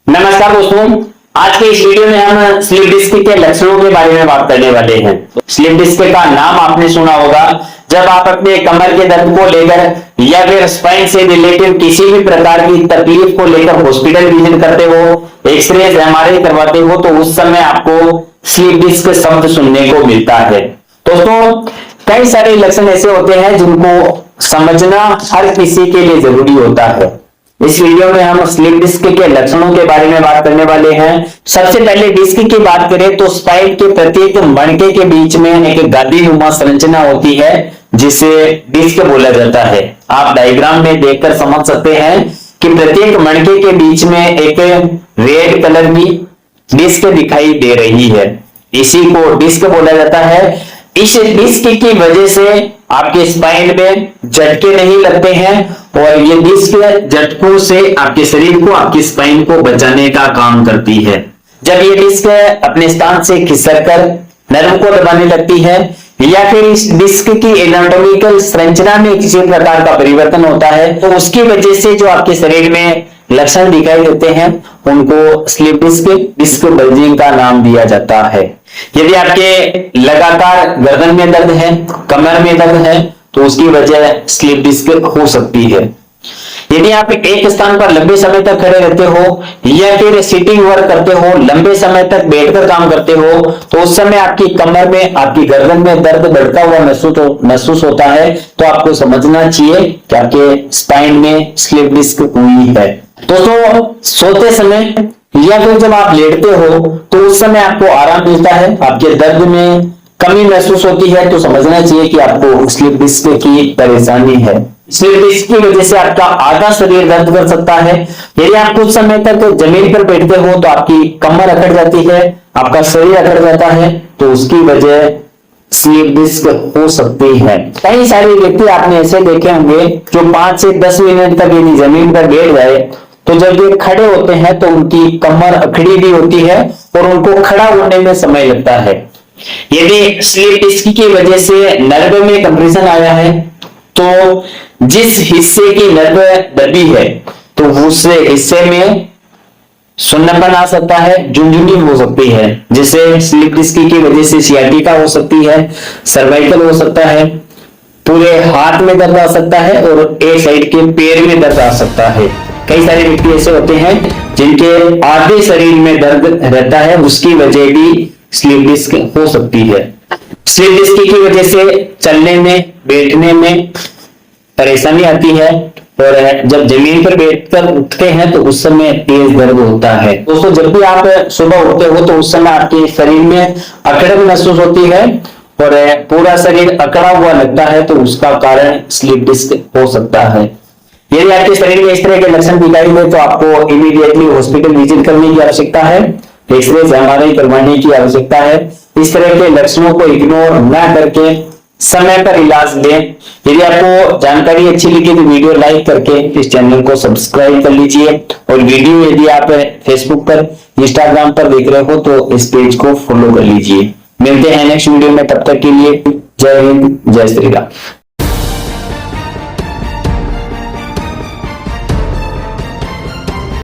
नमस्कार दोस्तों, आज के इस वीडियो में हम स्लिप डिस्क के लक्षणों के बारे में बात करने वाले हैं। स्लिप डिस्क का नाम आपने सुना होगा। जब आप अपने कमर के दर्द को लेकर या फिर स्पाइन से रिलेटेड किसी भी प्रकार की तकलीफ को लेकर हॉस्पिटल विजिट करते हो, एक्सरे एमआरआई करवाते हो, तो उस समय आपको स्लिप डिस्क शब्द सुनने को मिलता है। दोस्तों, कई सारे लक्षण ऐसे होते हैं जिनको समझना हर किसी के लिए जरूरी होता है। इस वीडियो में हम स्लिप डिस्क के लक्षणों के बारे में बात करने वाले हैं। सबसे पहले डिस्क की बात करें तो स्पाइन के प्रत्येक मणके के बीच में एक गादी नुमा संरचना होती है जिसे डिस्क बोला जाता है। आप डायग्राम में देखकर समझ सकते हैं कि प्रत्येक मणके के बीच में एक रेड कलर की डिस्क दिखाई दे रही है। इसी को डिस्क बोला जाता है। इस डिस्क की वजह से आपके स्पाइन में झटके नहीं लगते हैं और ये डिस्क झटकों से आपके शरीर को, आपकी स्पाइन को बचाने का काम करती है। जब ये डिस्क अपने स्थान से खिसककर नर्व को दबाने लगती है या फिर इस डिस्क की एनाटॉमिकल संरचना में किसी प्रकार का परिवर्तन होता है, तो उसकी वजह से जो आपके शरीर में लक्षण दिखाई देते हैं उनको स्लिप डिस्क बल्जिंग का नाम दिया जाता है। यदि आपके लगातार गर्दन में दर्द है, कमर में दर्द है, तो उसकी वजह स्लिप डिस्क हो सकती है। यदि आप एक स्थान पर लंबे समय तक खड़े रहते हो या फिर सिटिंग वर्क करते हो, लंबे समय तक बैठकर काम करते हो, तो उस समय आपकी कमर में, आपकी गर्दन में दर्द बढ़ता हुआ महसूस होता है, तो आपको समझना चाहिए कि आपके स्पाइन में स्लिप डिस्क हुई है। दोस्तों, सोते समय या फिर जब आप लेटते हो तो उस समय आपको आराम मिलता है, आपके दर्द में कमी महसूस होती है, तो समझना चाहिए कि आपको स्लिप डिस्क की परेशानी है। स्लिप डिस्क की वजह से आपका आधा शरीर दर्द कर सकता है। यदि आप कुछ समय तक जमीन पर बैठते हो तो आपकी कमर अकड़ जाती है, आपका शरीर अकड़ जाता है, तो उसकी वजह स्लिप डिस्क हो सकती है। कई सारे व्यक्ति आपने ऐसे देखे होंगे जो 5 से 10 मिनट तक यदि जमीन पर बैठ जाए तो जब ये खड़े होते हैं तो उनकी कमर अकड़ी भी होती है और उनको खड़ा होने में समय लगता है। यदि स्लिप डिस्क की वजह से नर्व में कंप्रेशन आया है तो जिस हिस्से की नर्व दबी है तो उस हिस्से में सुन्नपन आ सकता है, झुनझुनी हो सकती है, जिसे स्लिप डिस्क की वजह से सियाटिका हो सकती है, सर्वाइकल हो सकता है, पूरे हाथ में दर्द आ सकता है और एक साइड के पैर में दर्द आ सकता है। कई सारे व्यक्ति ऐसे होते हैं जिनके आधे शरीर में दर्द रहता है, उसकी वजह भी स्लिप डिस्क हो सकती है। स्लिप डिस्क की वजह से चलने में, बैठने में परेशानी आती है और जब जमीन पर बैठकर उठते हैं तो उस समय तेज दर्द होता है। दोस्तों, जब भी आप सुबह उठते हो तो उस समय आपके शरीर में अकड़न महसूस होती है और पूरा शरीर अकड़ा हुआ लगता है, तो उसका कारण स्लिप डिस्क हो सकता है। यदि आपके शरीर में इस तरह के लक्षण दिखाई दे तो आपको इमीडिएटली हॉस्पिटल विजिट करने की आवश्यकता है, एक्सरे एमआरआई करवाने की आवश्यकता है। इस तरह के लक्षणों को इग्नोर न करके समय पर इलाज लें। यदि आपको जानकारी अच्छी लगी तो वीडियो लाइक करके इस चैनल को सब्सक्राइब कर लीजिए और वीडियो यदि आप फेसबुक पर, इंस्टाग्राम पर देख रहे हो तो इस पेज को फॉलो कर लीजिए। मिलते हैं नेक्स्ट वीडियो में, तब तक के लिए जय हिंद, जय श्री राम।